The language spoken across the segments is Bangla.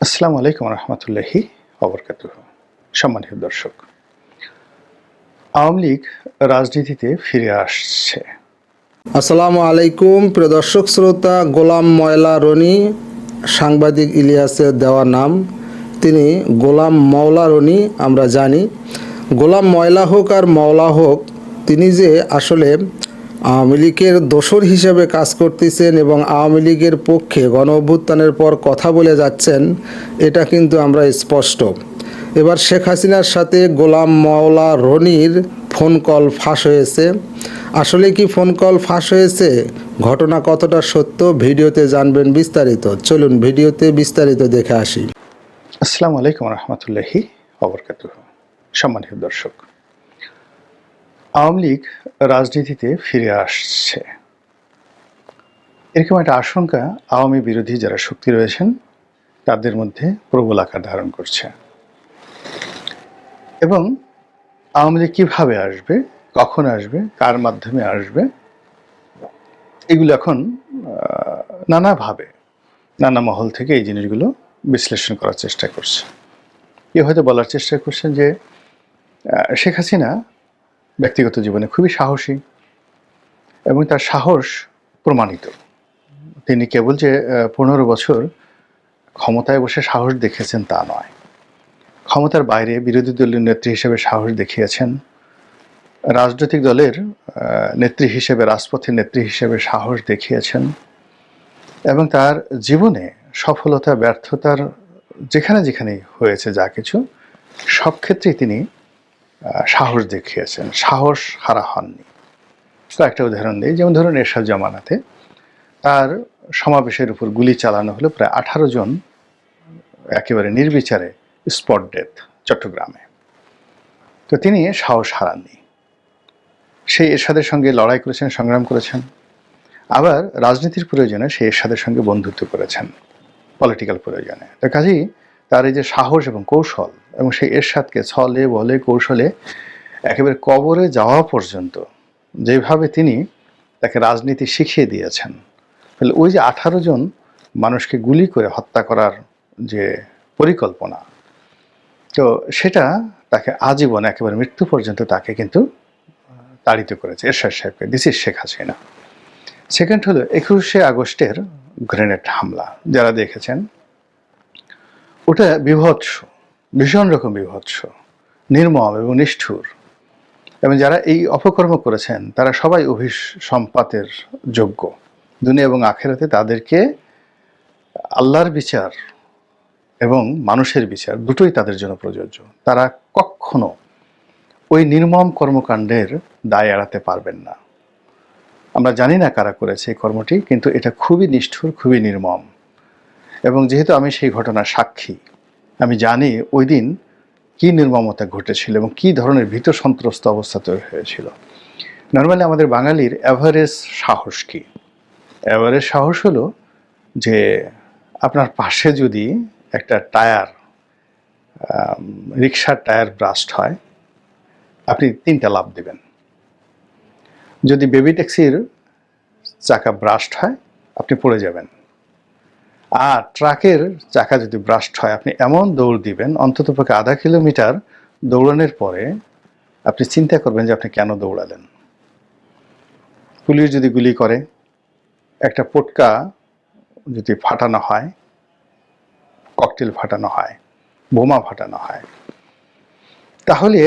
আসসালামু আলাইকুম রহমতুল্লাহি ওবরকাতুহু। সম্মানিত দর্শক, আওয়ামী লীগ রাজনীতিতে ফিরে আসছে। আসসালামু আলাইকুম প্রিয় দর্শক শ্রোতা। গোলাম ময়লা রনি, সাংবাদিক ইলিয়াসের দেওয়া নাম। তিনি গোলাম মওলা রনি। আমরা জানি গোলাম ময়লা হোক আর মওলা হোক, তিনি যে আসলে আওয়ামী লীগের দোসর হিসেবে কাজ করতেছেন এবং আওয়ামী লীগের পক্ষে গণ অভ্যুত্থানের পর কথা বলে যাচ্ছেন, এটা কিন্তু আমরা স্পষ্ট। এবার শেখ হাসিনার সাথে গোলাম মওলা রনির ফোন কল ফাঁস হয়েছে। আসলে কি ফোন কল ফাঁস হয়েছে? ঘটনা কতটা সত্য ভিডিওতে জানবেন বিস্তারিত। চলুন ভিডিওতে বিস্তারিত দেখে আসি। আসসালামু আলাইকুম রহমতুল্লাহি ওবরকাতুহু। সম্মানিত দর্শক, আওয়ামী লীগ রাজনীতিতে ফিরে আসছে, এরকম একটা আশঙ্কা আওয়ামী বিরোধী যারা শক্তি রয়েছেন তাদের মধ্যে প্রবল আকার ধারণ করছে। এবং আওয়ামী লীগ কীভাবে আসবে, কখন আসবে, কার মাধ্যমে আসবে, এগুলো এখন নানাভাবে নানা মহল থেকে এই জিনিসগুলো বিশ্লেষণ করার চেষ্টা করছে। কেউ হয়তো বলার চেষ্টা করছেন যে শেখ হাসিনা ব্যক্তিগত জীবনে খুবই সাহসী এবং তার সাহস প্রমাণিত। তিনি কেবল যে 15 বছর ক্ষমতায় বসে সাহস দেখিয়েছেন তা নয়, ক্ষমতার বাইরে বিরোধী দলীয় নেত্রী হিসেবে সাহস দেখিয়েছেন, রাজনৈতিক দলের নেত্রী হিসেবে, রাজপথের নেত্রী হিসেবে সাহস দেখিয়েছেন এবং তার জীবনে সফলতা ব্যর্থতার যেখানে যেখানেই হয়েছে যা কিছু, সব ক্ষেত্রেই তিনি সাহস দেখিয়েছেন, সাহস হারা হননি। কয়েকটা উদাহরণ দিই, যেমন ধরুন এরশাদ জামানাতে তার সমাবেশের উপর গুলি চালানো হলো, প্রায় 18 জন একেবারে নির্বিচারে স্পট ডেথ চট্টগ্রামে। তো তিনি সাহস হারাননি, সেই এরশাদের সঙ্গে লড়াই করেছেন, সংগ্রাম করেছেন। আবার রাজনীতির প্রয়োজনে সেই এরশাদের সঙ্গে বন্ধুত্ব করেছেন, পলিটিক্যাল প্রয়োজনে। তো কাজেই তার এই যে সাহস এবং কৌশল, এবং সেই এরশাদকে ছলে বলে কৌশলে একেবারে কবরে যাওয়া পর্যন্ত যেভাবে তিনি তাকে রাজনীতি শিখিয়ে দিয়েছেন, তাহলে ওই যে 18 জন মানুষকে গুলি করে হত্যা করার যে পরিকল্পনা, তো সেটা তাকে আজীবন একেবারে মৃত্যু পর্যন্ত তাকে কিন্তু তাড়িত করেছে এরশাদ সাহেবকে। This is Sheikh Hasina. Second হলো 21শে আগস্টের গ্রেনেড হামলা, যারা দেখেছেন ওটা বিভৎস, ভীষণ রকম বিভৎস, নির্মম এবং নিষ্ঠুর। এবং যারা এই অপকর্ম করেছেন তারা সবাই অভিসম্পাতের যোগ্য। দুনিয়া এবং আখেরাতে তাদেরকে আল্লাহর বিচার এবং মানুষের বিচার দুটোই তাদের জন্য প্রযোজ্য। তারা কখনো ওই নির্মম কর্মকাণ্ডের দায় এড়াতে পারবেন না। আমরা জানি না কারা করেছে এই কর্মটি, কিন্তু এটা খুবই নিষ্ঠুর, খুবই নির্মম। এবং যেহেতু আমি সেই ঘটনার সাক্ষী, আমি জানি ওই দিন কী নির্মমতা ঘটেছিল এবং কী ধরনের ভীত সন্ত্রস্ত অবস্থা তৈরি হয়েছিল। নর্মালি আমাদের বাঙালির অ্যাভারেজ সাহস কী? অ্যাভারেজ সাহস হলো যে আপনার পাশে যদি একটা টায়ার, রিক্সার টায়ার ব্রাস্ট হয়, আপনি 3টা লাফ দেবেন। যদি বেবি ট্যাক্সির চাকা ব্রাস্ট হয়, আপনি পড়ে যাবেন। আর ট্রাকের চাকা যদি ব্রাস্ট হয়, আপনি এমন দৌড় দিবেন, অন্ততপক্ষে আধা কিলোমিটার দৌড়ানোর পরে আপনি চিন্তা করবেন যে আপনি কেন দৌড়ালেন। পুলিশ যদি গুলি করে, একটা পটকা যদি ফাটানো হয়, ককটেল ফাটানো হয়, বোমা ফাটানো হয়, তাহলে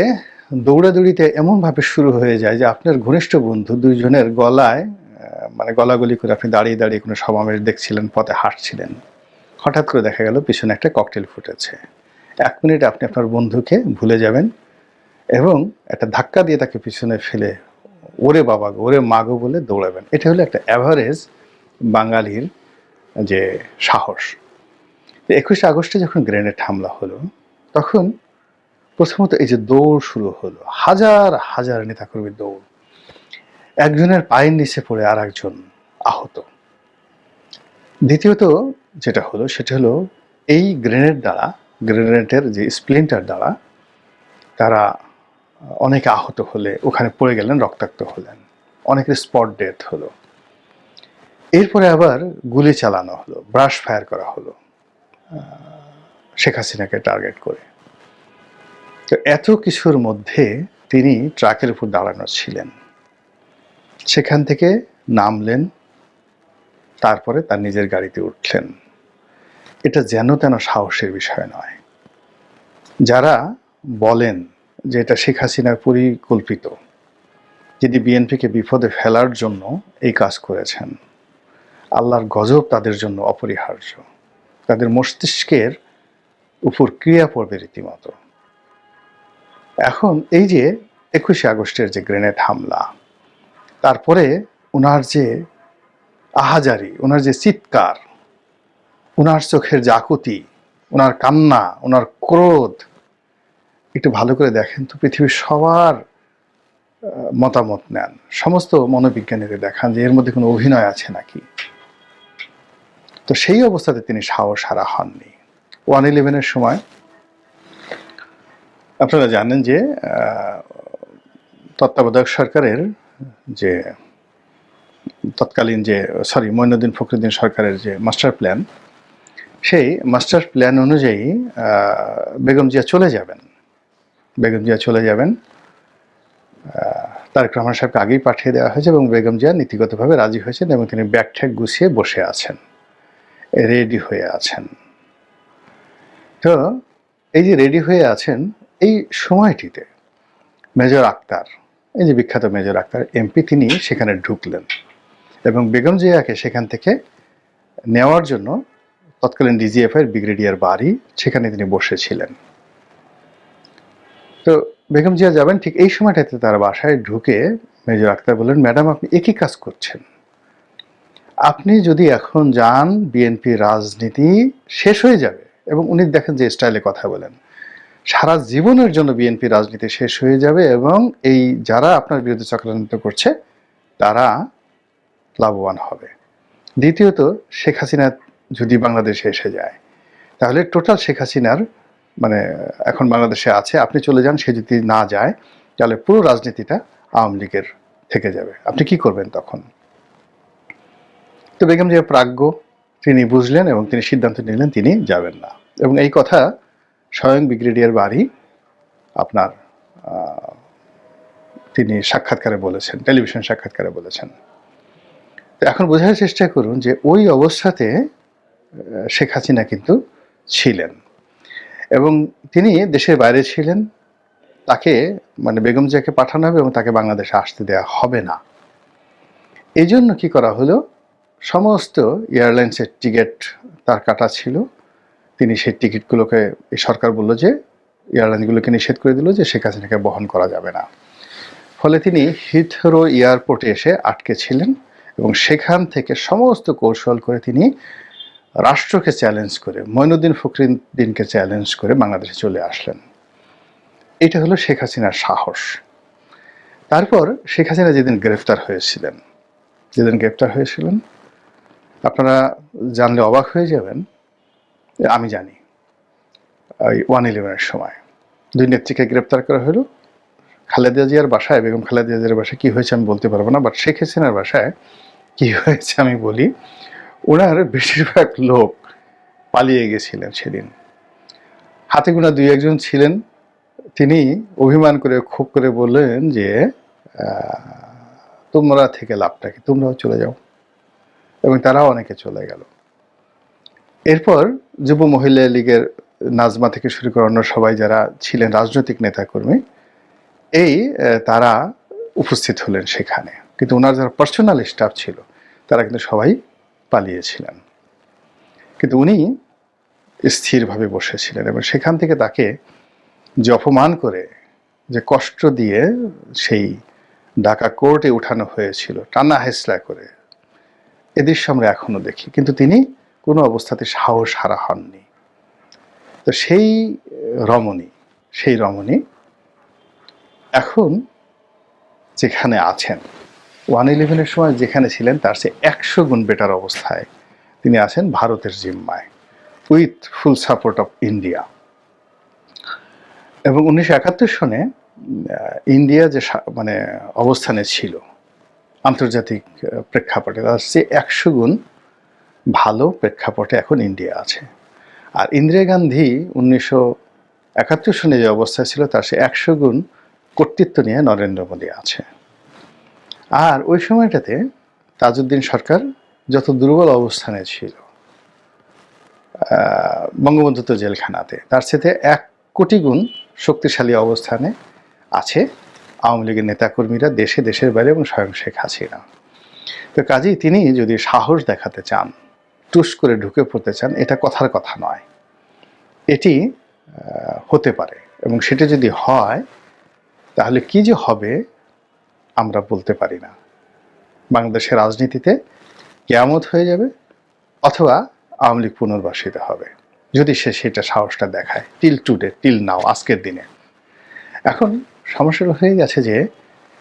দৌড়াদৌড়িতে এমনভাবে শুরু হয়ে যায় যে আপনার ঘনিষ্ঠ বন্ধু দুইজনের গলায় মানে গলাগলি করে আপনি দাঁড়িয়ে দাঁড়িয়ে কোনো সমাবেশ দেখছিলেন, পথে হাঁটছিলেন, হঠাৎ করে দেখা গেল পিছনে একটা ককটেল ফুটেছে। 1 মিনিটে আপনি আপনার বন্ধুকে ভুলে যাবেন এবং একটা ধাক্কা দিয়ে তাকে পিছনে ফেলে ওরে বাবা গো, ওরে মা গো বলে দৌড়াবেন। এটা হলো একটা অ্যাভারেজ বাঙালির যে সাহস। 21শে আগস্টে যখন গ্রেনেড হামলা হলো, তখন প্রথমত এই যে দৌড় শুরু হলো, হাজার হাজার নেতাকর্মীর দৌড়, একজনের পায়ের নিচে পড়ে আর একজন আহত। দ্বিতীয়ত যেটা হলো সেটা হলো এই গ্রেনেডের যে স্প্লিন্টার দ্বারা তারা অনেকে আহত হলে ওখানে পড়ে গেলেন, রক্তাক্ত হলেন, অনেকের স্পট ডেথ হলো। এরপরে আবার গুলি চালানো হলো, ব্রাশ ফায়ার করা হলো, শেখ হাসিনাকে টার্গেট করে। তো এত কিছুর মধ্যে তিনি ট্রাকের উপর দাঁড়ানো ছিলেন, সেখান থেকে নামলেন, তারপরে তার নিজের গাড়িতে উঠলেন। এটা যেন তেন সাহসের বিষয় নয়। যারা বলেন যে এটা শেখ হাসিনার পরিকল্পিত, যিনি বিএনপিকে বিপদে ফেলার জন্য এই কাজ করেছেন, আল্লাহর গজব তাদের জন্য অপরিহার্য। তাদের মস্তিষ্কের উপর ক্রিয়া পড়বে রীতিমতো। এখন এই যে 21শে আগস্টের যে গ্রেনেড হামলা, তারপরে ওনার যে আহাজারি, ওনার যে চিৎকার, ওনার চোখের যে আকুতি, ওনার কান্না, ওনার ক্রোধ, একটু ভালো করে দেখেন তো, পৃথিবীর সবার মতামত নেন, সমস্ত মনোবিজ্ঞানীদের দেখান যে এর মধ্যে কোনো অভিনয় আছে নাকি। তো সেই অবস্থাতে তিনি সাহস হারা হননি। 1/11-এর সময় আপনারা জানেন যে তত্ত্বাবধায়ক সরকারের যে তৎকালীন যে মঈনুদ্দিন ফখরুদ্দিন সরকারের যে মাস্টার প্ল্যান, সেই মাস্টার প্ল্যান অনুযায়ী বেগম জিয়া চলে যাবেন। তারেক রহমান সাহেবকে আগেই পাঠিয়ে দেওয়া হয়েছে এবং বেগম জিয়া নীতিগতভাবে রাজি হয়েছেন এবং তিনি ব্যাগ ঠ্যাগ গুছিয়ে বসে আছেন, রেডি হয়ে আছেন। তো এই যে রেডি হয়ে আছেন, এই সময়টিতে মেজর আক্তার, এই যে বিখ্যাত মেজর আক্তার এমপি, তিনি সেখানে ঢুকলেন এবং বেগম জিয়াকে সেখান থেকে নেওয়ার জন্য তৎকালীন ডিজিএফআই ব্রিগেডিয়ার বাড়ি, সেখানে তিনি বসেছিলেন। তো বেগম জিয়া যাবেন, ঠিক এই সময়টাতে তার বাসায় ঢুকে মেজর আক্তার বললেন, ম্যাডাম আপনি একই কাজ করছেন, আপনি যদি এখন যান বিএনপি রাজনীতি শেষ হয়ে যাবে। এবং উনি দেখেন যে স্টাইলে কথা বলেন, সারা জীবনের জন্য বিএনপি রাজনীতি শেষ হয়ে যাবে এবং এই যারা আপনার বিরুদ্ধে চক্রান্ত করছে তারা লাভবান হবে। দ্বিতীয়ত, শেখ হাসিনা যদি বাংলাদেশে এসে যায়, তাহলে টোটাল শেখ হাসিনার মানে এখন বাংলাদেশে আছে, আপনি চলে যান, সে যদি না যায় তাহলে পুরো রাজনীতিটা আওয়ামী লীগের থেকে যাবে, আপনি কি করবেন তখন? তো বেগম জিয়া প্রাজ্ঞ, তিনি বুঝলেন এবং তিনি সিদ্ধান্ত নিলেন তিনি যাবেন না। এবং এই কথা স্বয়ং ব্রিগেডিয়ার বাড়ি আপনার তিনি সাক্ষাৎকারে বলেছেন, টেলিভিশন সাক্ষাৎকারে বলেছেন। তো এখন বোঝার চেষ্টা করুন যে ওই অবস্থাতে শেখ হাসিনা কিন্তু ছিলেন এবং তিনি দেশের বাইরে ছিলেন। তাকে মানে বেগম জিয়াকে পাঠানো হবে এবং তাকে বাংলাদেশে আসতে দেওয়া হবে না। এই জন্য কী করা হলো, সমস্ত এয়ারলাইন্সের টিকিট তার কাটা ছিল। তিনি সেই টিকিটগুলোকে, এই সরকার বলল যে এয়ারলাইনগুলোকে নিষেধ করে দিল যে শেখ হাসিনাকে বহন করা যাবে না। ফলে তিনি হিথরো এয়ারপোর্টে এসে আটকে ছিলেন এবং সেখান থেকে সমস্ত কৌশল করে তিনি রাষ্ট্রকে চ্যালেঞ্জ করে, মঈনুদ্দিন ফখরুদ্দিনকে চ্যালেঞ্জ করে বাংলাদেশে চলে আসলেন। এটা হলো শেখ হাসিনার সাহস। তারপর শেখ হাসিনা যেদিন গ্রেফতার হয়েছিলেন, আপনারা জানলে অবাক হয়ে যাবেন, আমি জানি। ওই 1/11-এর সময় 2 নেত্রীকে গ্রেপ্তার করা হলো। খালেদা জিয়ার বাসায়, বেগম খালেদা জিয়ার বাসায় কী হয়েছে আমি বলতে পারবো না, বাট শেখ হাসিনার বাসায় কী হয়েছে আমি বলি। ওনার বেশিরভাগ লোক পালিয়ে গেছিলেন সেদিন, হাতে গোনা 2-1 ছিলেন। তিনি অভিমান করে ক্ষোভ করে বললেন যে তোমরা থেকে লাভটা কি, তোমরাও চলে যাও। এবং তারাও অনেকে চলে গেল। এরপর যুব মহিলা লীগের নাজমা থেকে শুরু করে অন্য সবাই যারা ছিলেন রাজনৈতিক নেতাকর্মী, তারা উপস্থিত হলেন সেখানে, কিন্তু ওনার যারা পার্সোনাল স্টাফ ছিল তারা কিন্তু সবাই পালিয়েছিলেন। কিন্তু উনি স্থিরভাবে বসেছিলেন এবং সেখান থেকে তাকে যে অপমান করে, যে কষ্ট দিয়ে সেই ঢাকা কোর্টে উঠানো হয়েছিল টানা হেঁচড়া করে, এ দৃশ্য আমরা এখনো দেখি। কিন্তু তিনি কোনো অবস্থাতে সাহস হারা হননি। তো সেই রমণী এখন যেখানে আছেন, 1/11-এর সময় যেখানে ছিলেন তার চেয়ে 100 গুণ বেটার অবস্থায় তিনি আছেন ভারতের জিম্মায়, with full support of India. এবং 1971 সনে ইন্ডিয়া যে মানে অবস্থানে ছিল আন্তর্জাতিক প্রেক্ষাপটে, তার চেয়ে 100 গুণ ভালো প্রেক্ষাপটে এখন ইন্ডিয়া আছে। আর ইন্দিরা গান্ধী 1971 সনে যে অবস্থায় ছিল তার সে 100 গুণ কর্তৃত্ব নিয়ে নরেন্দ্র মোদী আছে। আর ওই সময়টাতে তাজউদ্দিন সরকার যত দুর্বল অবস্থানে ছিল, বঙ্গবন্ধু তো জেলখানাতে, তার সাথে 1 কোটি গুণ শক্তিশালী অবস্থানে আছে আওয়ামী লীগের নেতাকর্মীরা দেশে, দেশের বাইরে এবং স্বয়ং শেখ হাসিনা। তো কাজেই তিনি যদি সাহস দেখাতে চান, টুস করে ঢুকে পড়তে চান, এটা কথার কথা নয়, এটি হতে পারে। এবং সেটা যদি হয় তাহলে কি যে হবে আমরা বলতে পারি না। বাংলাদেশের রাজনীতিতে কিয়ামত হয়ে যাবে, অথবা আওয়ামী লীগ পুনর্বাসিত হবে যদি সে সেটা সাহসটা দেখায়। টিল টুডে, টিল নাও, আজকের দিনে। এখন সমস্যা হয়ে গেছে যে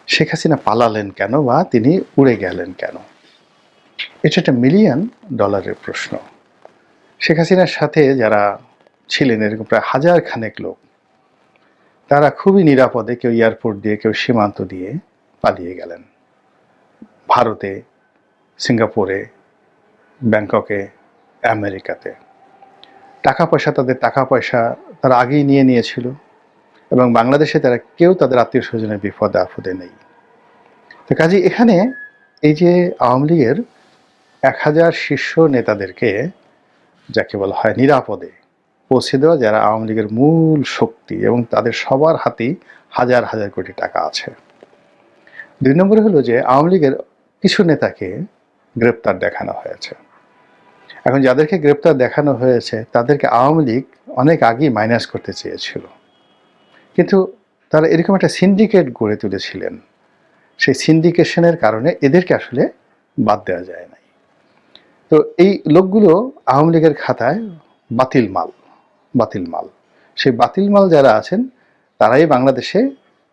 শেখ হাসিনা পালালেন কেন, বা তিনি উড়ে গেলেন কেন? এটা একটা $1 মিলিয়ন প্রশ্ন। শেখ হাসিনার সাথে যারা ছিলেন, এরকম প্রায় 1000 খানেক লোক, তারা খুবই নিরাপদে, কেউ এয়ারপোর্ট দিয়ে, কেউ সীমান্ত দিয়ে পালিয়ে গেলেন। ভারতে, সিঙ্গাপুরে, ব্যাংককে, আমেরিকাতে। টাকা পয়সা, তাদের টাকা পয়সা তারা আগেই নিয়ে নিয়েছিল, এবং বাংলাদেশে তারা কেউ তাদের আত্মীয় স্বজনের বিপদে আপদে নেই। তো কাজে এখানে এই যে আওয়ামী লীগের 1000 শীর্ষ নেতাদেরকে, যাকে বলা হয় নিরাপদে পৌঁছে দেওয়া, যারা আওয়ামী লীগের মূল শক্তি, এবং তাদের সবার হাতেই হাজার হাজার কোটি টাকা আছে। 2 নম্বরে হলো যে আওয়ামী লীগের কিছু নেতাকে গ্রেপ্তার দেখানো হয়েছে। এখন যাদেরকে গ্রেপ্তার দেখানো হয়েছে তাদেরকে আওয়ামী লীগ অনেক আগেই মাইনাস করতে চেয়েছিল, কিন্তু তারা এরকম একটা সিন্ডিকেট গড়ে তুলেছিলেন। সেই সিন্ডিকেশনের কারণে এদেরকে আসলে বাদ দেওয়া যায় নাই। তো এই লোকগুলো আওয়ামী লীগের খাতায় বাতিল মাল, বাতিল মাল। সেই বাতিল মাল যারা আছেন তারাই বাংলাদেশে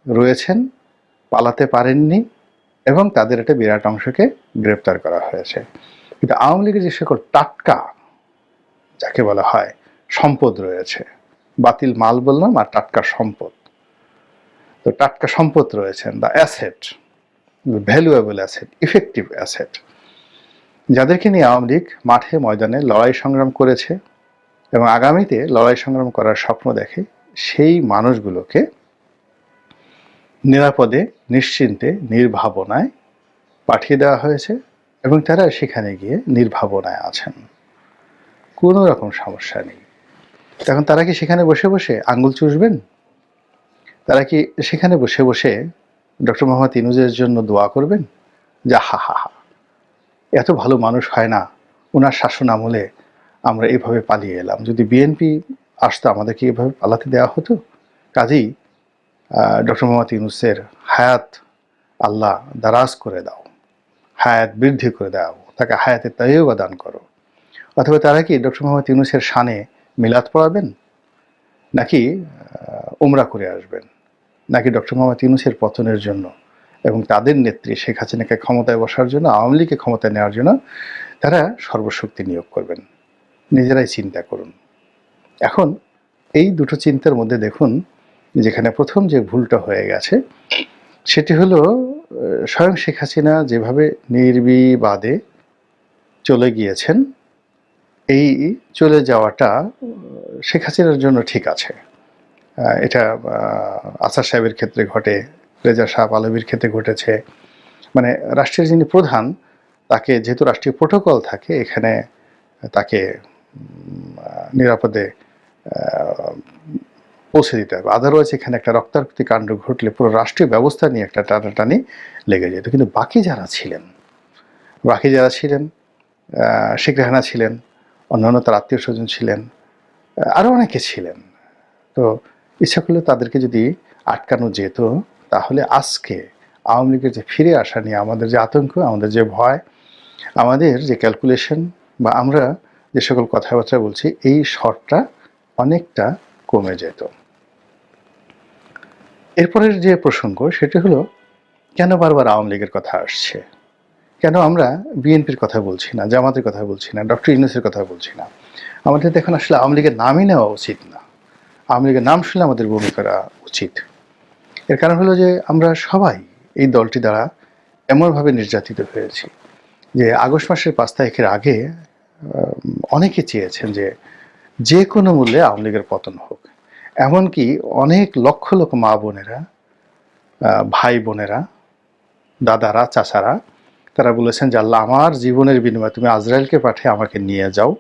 রয়েছেন, পালাতে পারেননি, এবং তাদের একটা বিরাট অংশকে গ্রেপ্তার করা হয়েছে। কিন্তু আওয়ামী লীগের যে সকল টাটকা, যাকে বলা হয় সম্পদ রয়েছে, বাতিল মাল বললাম আর টাটকা সম্পদ, তো টাটকা সম্পদ রয়েছেন, the asset, valuable asset, effective asset, যাদেরকে নিয়ে আওয়ামী লীগ মাঠে ময়দানে লড়াই সংগ্রাম করেছে এবং আগামীতে লড়াই সংগ্রাম করার স্বপ্ন দেখে, সেই মানুষগুলোকে নিরাপদে, নিশ্চিন্তে, নির্ভাবনায় পাঠিয়ে দেওয়া হয়েছে, এবং তারা সেখানে গিয়ে নির্ভাবনায় আছেন, কোনো রকম সমস্যা নেই। তখন তারা কি সেখানে বসে বসে আঙ্গুল চুষবেন? তারা কি সেখানে বসে বসে ডক্টর মোহাম্মদ ইউনূসের জন্য দোয়া করবেন, যা হা হা হা, এত ভালো মানুষ হয় না, ওনার শাসন আমলে আমরা এভাবে পালিয়ে এলাম, যদি বিএনপি আসতো আমাদেরকে এভাবে পালাতে দেওয়া হতো? কাজেই ডক্টর মোহাম্মদ ইউনূসের হায়াত আল্লাহ দারাজ করে দাও, হায়াত বৃদ্ধি করে দাও, তাকে হায়াতে তাইয়্যিবা দান করো। অথবা তারা কি ডক্টর মোহাম্মদ ইউনূসের শানে মিলাদ পড়াবেন, নাকি উমরা করে আসবেন, নাকি ডক্টর মোহাম্মদ ইউনূসের পতনের জন্য এবং তাদের নেত্রী শেখ হাসিনাকে ক্ষমতায় বসার জন্য, আওয়ামী লীগকে ক্ষমতায় নেওয়ার জন্য তারা সর্বশক্তি নিয়োগ করবেন? নিজেরাই চিন্তা করুন। এখন এই দুটো চিন্তার মধ্যে দেখুন, যেখানে প্রথম যে ভুলটা হয়ে গেছে সেটি হলো স্বয়ং শেখ হাসিনা যেভাবে নির্বিবাদে চলে গিয়েছেন, এই চলে যাওয়াটা শেখ হাসিনার জন্য ঠিক আছে। এটা আসাদ সাহেবের ক্ষেত্রে ঘটে, রেজা শাহ পাহলভীর ক্ষেত্রে ঘটেছে। মানে রাষ্ট্রের যিনি প্রধান, তাকে যেহেতু রাষ্ট্রীয় প্রোটোকল থাকে, এখানে তাকে নিরাপদে পৌঁছে দিতে হবে, আদারওয়াইজ এখানে একটা রক্তারক্তি কাণ্ড ঘটলে পুরো রাষ্ট্রীয় ব্যবস্থা নিয়ে একটা টানাটানি লেগে যেত। কিন্তু বাকি যারা ছিলেন, শেখ রেহানা ছিলেন, অন্যান্য তার আত্মীয় স্বজন ছিলেন, আরও অনেকে ছিলেন, তো ইচ্ছা করলে তাদেরকে যদি আটকানো যেত, তাহলে আজকে আওয়ামী লীগের যে ফিরে আসা নিয়ে আমাদের যে আতঙ্ক, আমাদের যে ভয়, আমাদের যে ক্যালকুলেশন, বা আমরা যে সকল কথাবার্তা বলছি, এই শর্টটা অনেকটা কমে যেত। এরপরের যে প্রসঙ্গ সেটি হলো, কেন বারবার আওয়ামী লীগের কথা আসছে, কেন আমরা বিএনপির কথা বলছি না, জামাতের কথা বলছি না, ডক্টর ইউনূসের কথা বলছি না? আমাদের এখন আসলে আওয়ামী লীগের নামই নেওয়া উচিত না। আওয়ামী লীগের নাম শুনলে আমাদের বমি করা উচিত। এর কারণ হলো যে আমরা সবাই এই দলটি দ্বারা এমনভাবে নির্যাতিত হয়েছি যে আগস্ট মাসের 5 তারিখের আগে অনেকে চেয়েছেন যে যে কোনো মূল্যে আওয়ামী লীগের পতন হোক। এমনকি অনেক লক্ষ লক্ষ মা বোনেরা, ভাই বোনেরা, দাদারা, চাচারা তারা বলেছেন যে আল্লাহ, আমার জীবনের বিনিময়ে তুমি আজরাইলকে পাঠিয়ে আমাকে নিয়ে যাও,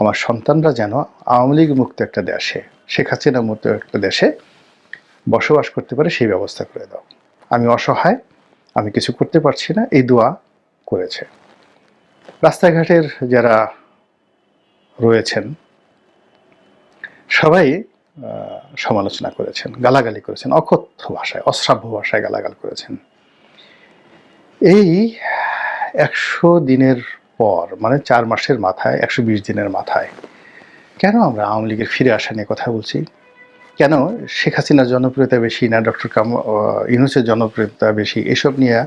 আমার সন্তানরা যেন আওয়ামী লীগ মুক্ত একটা দেশে, শেখ হাসিনা মুক্ত একটা দেশে বসবাস করতে পারে, সেই ব্যবস্থা করে দাও। আমি অসহায়, আমি কিছু করতে পারছি না, এই দোয়া করেছে। রাস্তাঘাটের যারা রয়েছেন সবাই সমালোচনা করেছেন, গালাগালি করেছেন, অকথ্য ভাষায়, অশ্রাব্য ভাষায় গালাগাল করেছেন। এই 100 দিনের পর, মানে 4 মাসের মাথায়, 120 দিনের মাথায় কেন আমরা আওয়ামী লীগের ফিরে আসা নিয়ে কথা বলছি? কেন শেখ হাসিনার জনপ্রিয়তা বেশি না ডক্টর ইউনূসের জনপ্রিয়তা বেশি, এসব নিয়ে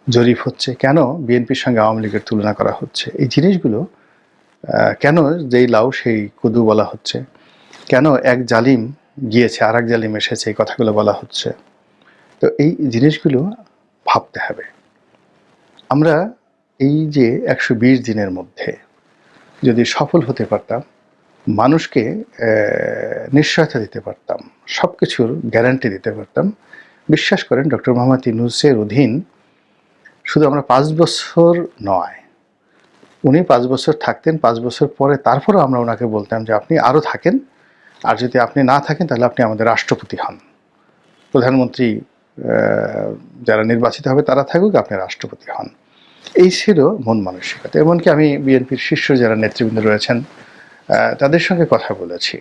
জরিপ হচ্ছে? কেন বিএনপির সঙ্গে আওয়ামী লীগের তুলনা করা হচ্ছে? এই জিনিসগুলো কেন যেই লাউ সেই কুদু বলা হচ্ছে? কেন এক জালিম গিয়েছে আর এক জালিম এসেছে, এই কথাগুলো বলা হচ্ছে? তো এই জিনিসগুলো ভাবতে হবে। আমরা এই যে 120 দিনের মধ্যে যদি সফল হতে পারতাম, মানুষকে নিশ্চয়তা দিতে পারতাম, সব কিছুর গ্যারান্টি দিতে পারতাম, বিশ্বাস করেন ডক্টর মোহাম্মদ ইউনূসের অধীন শুধু আমরা 5 বছর নয়, উনি 5 বছর থাকতেন, 5 বছর পরে তারপরেও আমরা ওনাকে বলতাম যে আপনি আরও থাকেন, আর যদি আপনি না থাকেন তাহলে আপনি আমাদের রাষ্ট্রপতি হন, প্রধানমন্ত্রী যারা নির্বাচিত হবে তারা থাকুক, আপনি রাষ্ট্রপতি হন। এই ছিল মন মানসিকতা। এমনকি আমি বিএনপির শীর্ষ যারা নেতৃবৃন্দ রয়েছেন তাদের সঙ্গে কথা বলেছি।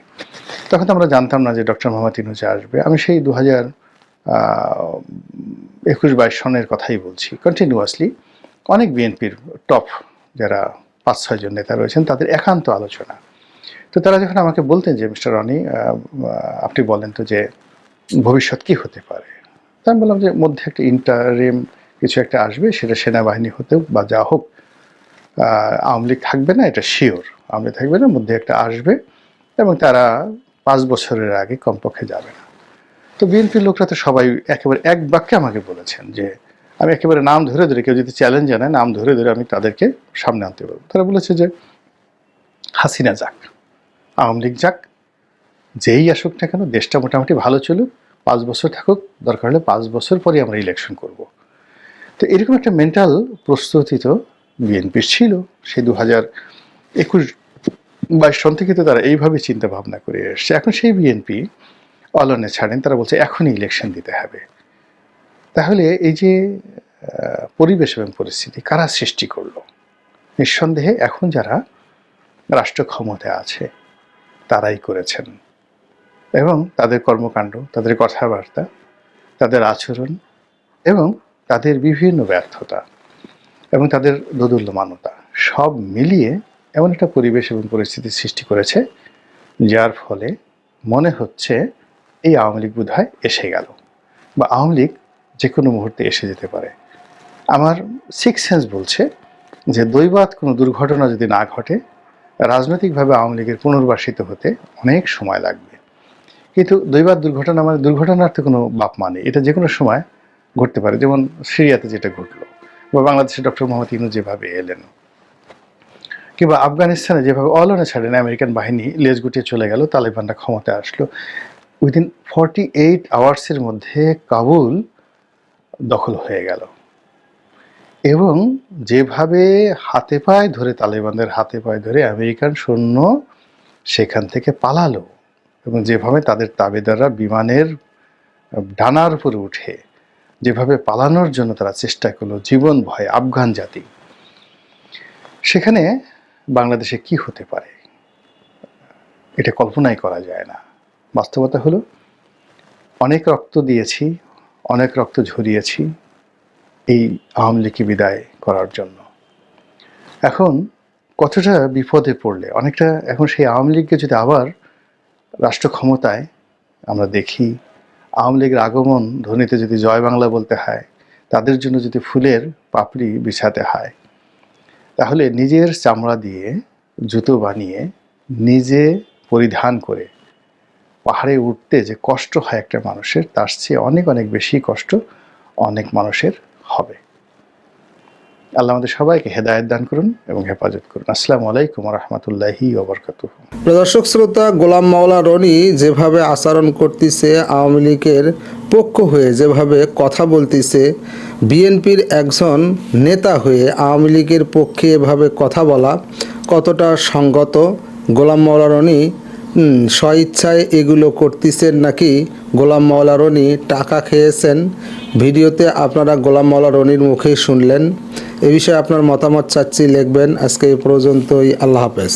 তখন তো আমরা জানতাম না যে ডক্টর মোহাম্মদ ইউনূস আসবে। আমি সেই 2021-22 সনের কথাই বলছি। কন্টিনিউয়াসলি অনেক বিএনপির টপ যারা 5-6 জন নেতা রয়েছেন তাদের একান্ত আলোচনা। তো তারা যখন আমাকে বলতেন যে মিস্টার রনি, আপনি বলেন তো যে ভবিষ্যৎ কি হতে পারে, তা আমি বললাম যে মধ্যে একটা ইন্টারিম কিছু একটা আসবে, সেটা সেনাবাহিনী হতেও বা যা হোক, আওয়ামী লীগ থাকবে না এটা শিওর, আওয়ামী লীগ থাকবে না, মধ্যে একটা আসবে এবং তারা 5 বছরের আগে কমপক্ষে যাবে না। তো বিএনপির লোকরা তো সবাই একেবারে এক বাক্যে আমাকে বলেছেন যে আমি একেবারে নাম ধরে ধরে, কেউ যদি চ্যালেঞ্জ জানায় নাম ধরে ধরে আমি তাদেরকে সামনে আনতে পারবো। তারা বলেছে যে হাসিনা যাক, আওয়ামী লীগ যাক, যেই আসুক না কেন দেশটা মোটামুটি ভালো চলুক, 5 বছর থাকুক, দরকার হলে 5 বছর পরে আমরা ইলেকশন করব। তো এরকম একটা মেন্টাল প্রস্তুতি তো বিএনপির ছিল সেই 2021-22 সন থেকে। তো তারা এইভাবে চিন্তা ভাবনা করে এসছে। এখন সেই বিএনপি অলনে ছাড়েন, তারা বলছে এখনই ইলেকশন দিতে হবে। তাহলে এই যে পরিবেশ এবং পরিস্থিতি কারা সৃষ্টি করলো? নিঃসন্দেহে এখন যারা রাষ্ট্র ক্ষমতায় আছে তারাই করেছেন, এবং তাদের কর্মকাণ্ড, তাদের কথাবার্তা, তাদের আচরণ এবং তাদের বিভিন্ন ব্যর্থতা এবং তাদের দোদুল্যমানতা সব মিলিয়ে এমন একটা পরিবেশ এবং পরিস্থিতির সৃষ্টি করেছে যার ফলে মনে হচ্ছে এই আওয়ামী লীগ বোধহয় এসে গেল, বা আওয়ামী লীগ যে কোনো মুহূর্তে এসে যেতে পারে। আমার সিক্স সেন্স বলছে যে দৈবাৎ কোনো দুর্ঘটনা যদি না ঘটে, রাজনৈতিকভাবে আওয়ামী লীগের পুনর্বাসিত হতে অনেক সময় লাগবে। কিন্তু দৈবাৎ দুর্ঘটনা মানে দুর্ঘটনার তো কোনো বাপ মানে, এটা যে কোনো সময় ঘটতে পারে। যেমন সিরিয়াতে যেটা ঘটলো, বা বাংলাদেশে ডক্টর মোহাম্মদ ইউনূস যেভাবে এলেন, কিংবা আফগানিস্তানে যেভাবে অলনে ছাড়েন আমেরিকান বাহিনী লেজ গুটিয়ে চলে গেল, তালেবানরা ক্ষমতায় আসলো, উইদিন 48 আওয়ার্সের মধ্যে কাবুল দখল হয়ে গেল, এবং যেভাবে হাতে পায়ে ধরে, তালেবানদের হাতে পায়ে ধরে আমেরিকান সৈন্য সেখান থেকে পালালো, এবং যেভাবে তাদের তাবেদাররা বিমানের ডানার উপরে উঠে যেভাবে পালানোর জন্য তারা চেষ্টা করলো জীবন ভয়ে, আফগান জাতি, সেখানে বাংলাদেশে কি হতে পারে এটা কল্পনাই করা যায় না। বাস্তবতা হলো অনেক রক্ত দিয়েছি, অনেক রক্ত ঝরিয়েছি এই আওয়ামী লীগকে বিদায় করার জন্য। এখন কতটা বিপদে পড়লে, অনেকটা এখন সেই আওয়ামী লীগকে যদি আবার রাষ্ট্র ক্ষমতায় আমরা দেখি, আওয়ামী লীগের আগমন ধ্বনিতে যদি জয় বাংলা বলতে হয়, তাদের জন্য যদি ফুলের পাপড়ি বিছাতে হয়, তাহলে নিজের চামড়া দিয়ে জুতো বানিয়ে নিজে পরিধান করে পাহাড়ে উঠতে যে কষ্ট হয় একটা মানুষের, তার চেয়ে অনেক অনেক বেশি কষ্ট অনেক মানুষের হবে। আল্লাহ আমাদের সবাইকে হেদায়েত দান করুন এবং হেফাজত করুন। আসসালামু আলাইকুম ওয়া রাহমাতুল্লাহি ওয়া বারাকাতুহু। দর্শক শ্রোতা, গোলাম মাওলা রনি যেভাবে আচরণ করতেছে, আওয়ামী লীগের পক্ষ হয়ে যেভাবে কথা বলতেছে, বিএনপির একজন নেতা হয়ে আওয়ামী লীগের পক্ষে এভাবে কথা বলা কতটা সঙ্গত? গোলাম মাওলা রনি স্বইচ্ছায় এগুলো করতেছেন নাকি গোলাম মাওলা রনি টাকা খেয়েছেন? ভিডিওতে আপনারা গোলাম মাওলা রনির মুখেই শুনলেন। এ বিষয়ে আপনার মতামত চাচ্ছি লিখবেন। আজকে এই পর্যন্তই। আল্লাহ হাফেজ।